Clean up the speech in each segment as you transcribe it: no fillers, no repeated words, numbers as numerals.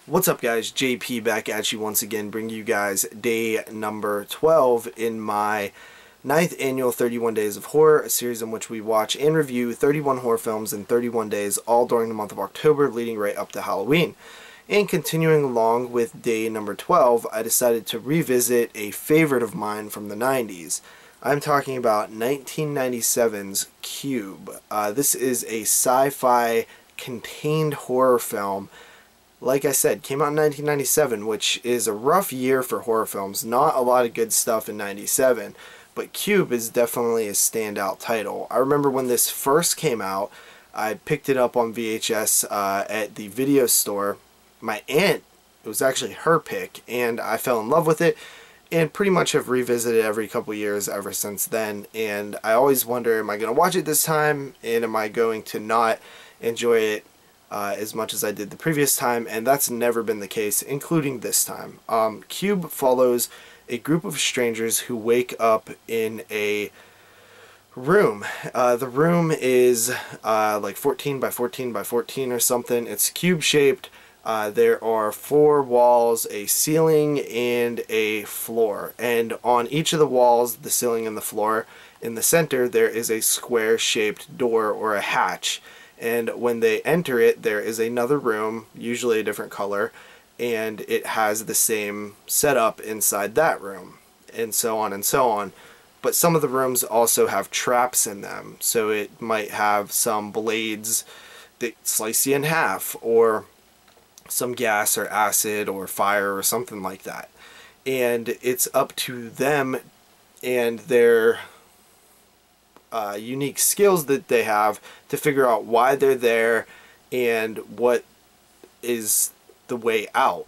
What's up, guys? JP back at you once again, bringing you guys day number 12 in my 9th annual 31 Days of Horror, a series in which we watch and review 31 horror films in 31 days, all during the month of October, leading right up to Halloween. And continuing along with day number 12, I decided to revisit a favorite of mine from the 90s. I'm talking about 1997's Cube. This is a sci-fi contained horror film. Like I said, came out in 1997, which is a rough year for horror films. Not a lot of good stuff in 97, but Cube is definitely a standout title. I remember when this first came out, I picked it up on VHS at the video store. My aunt, it was actually her pick, and I fell in love with it, and pretty much have revisited it every couple years ever since then. And I always wonder, am I going to watch it this time, and am I going to not enjoy it as much as I did the previous time? And that's never been the case, including this time. Cube follows a group of strangers who wake up in a room. The room is like 14 by 14 by 14 or something. It's cube shaped. There are 4 walls, a ceiling, and a floor. And on each of the walls, the ceiling and the floor, in the center there is a square shaped door or a hatch. And when they enter it, there is another room, usually a different color, and it has the same setup inside that room, and so on and so on. But some of the rooms also have traps in them, so it might have some blades that slice you in half, or some gas or acid or fire or something like that. And it's up to them and their unique skills that they have to figure out why they're there and what is the way out.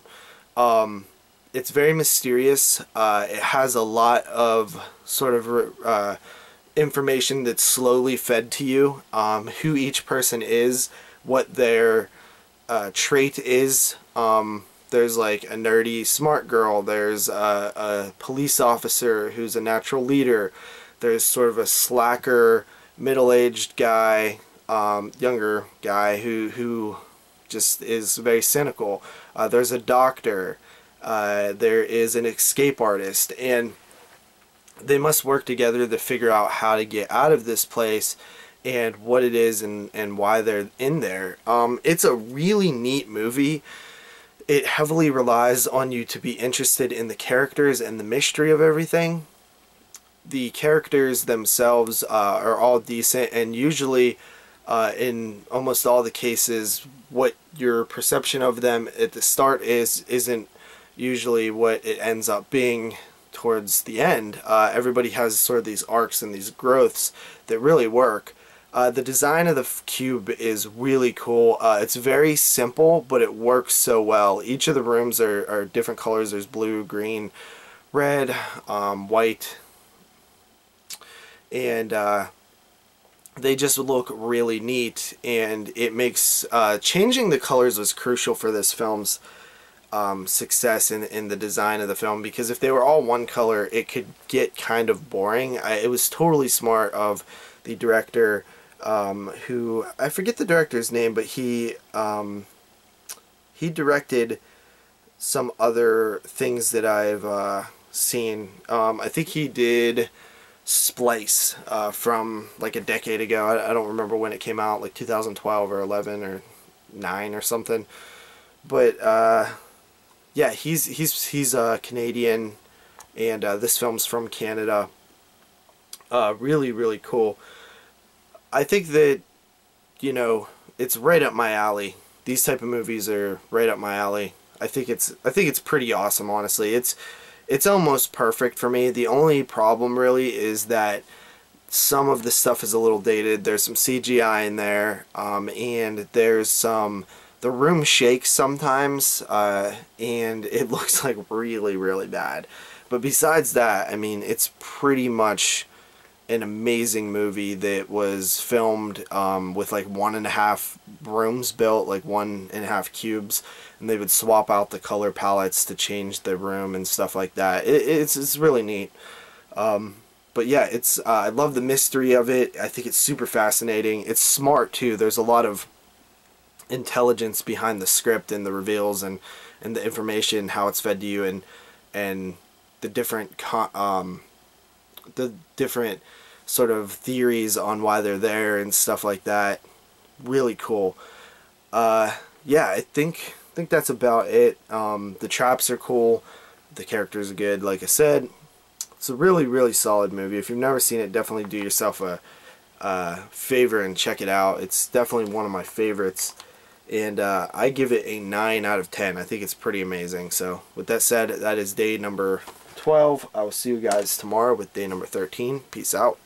It's very mysterious. It has a lot of sort of information that's slowly fed to you, who each person is, what their trait is. There's like a nerdy smart girl, there's a police officer who's a natural leader, there's sort of a slacker middle-aged guy, younger guy who just is very cynical. There's a doctor, there is an escape artist, and they must work together to figure out how to get out of this place and what it is and why they're in there. It's a really neat movie. It heavily relies on you to be interested in the characters and the mystery of everything. The characters themselves are all decent, and usually in almost all the cases what your perception of them at the start isn't usually what it ends up being towards the end. Everybody has sort of these arcs and these growths that really work. The design of the cube is really cool. It's very simple, but it works so well. Each of the rooms are different colors. There's blue, green, red, white, and they just look really neat, and it makes changing the colors was crucial for this film's success in the design of the film, because if they were all one color it could get kind of boring. It was totally smart of the director, who I forget the director's name, but he directed some other things that I've seen. I think he did Splice from like a decade ago. I don't remember when it came out, like 2012 or 11 or 9 or something. But yeah, he's Canadian, and this film's from Canada. Really cool. I think that, you know, it's right up my alley. These type of movies are right up my alley. I think it's pretty awesome, honestly. It's almost perfect for me. The only problem really is that some of the stuff is a little dated. There's some CGI in there, and there's the room shakes sometimes, and it looks like really bad. But besides that, I mean, it's pretty much an amazing movie that was filmed with like 1.5 rooms built, like 1.5 cubes, and they would swap out the color palettes to change the room and stuff like that. It's really neat. But yeah, I love the mystery of it. I think it's super fascinating. It's smart too. There's a lot of intelligence behind the script and the reveals and the information, how it's fed to you, and the different sort of theories on why they're there and stuff like that. Really cool. Yeah, I think that's about it. The traps are cool. The characters are good. Like I said, it's a really, really solid movie. If you've never seen it, definitely do yourself a favor and check it out. It's definitely one of my favorites. And I give it a 9 out of 10. I think it's pretty amazing. So with that said, that is day number 12. I will see you guys tomorrow with day number 13. Peace out.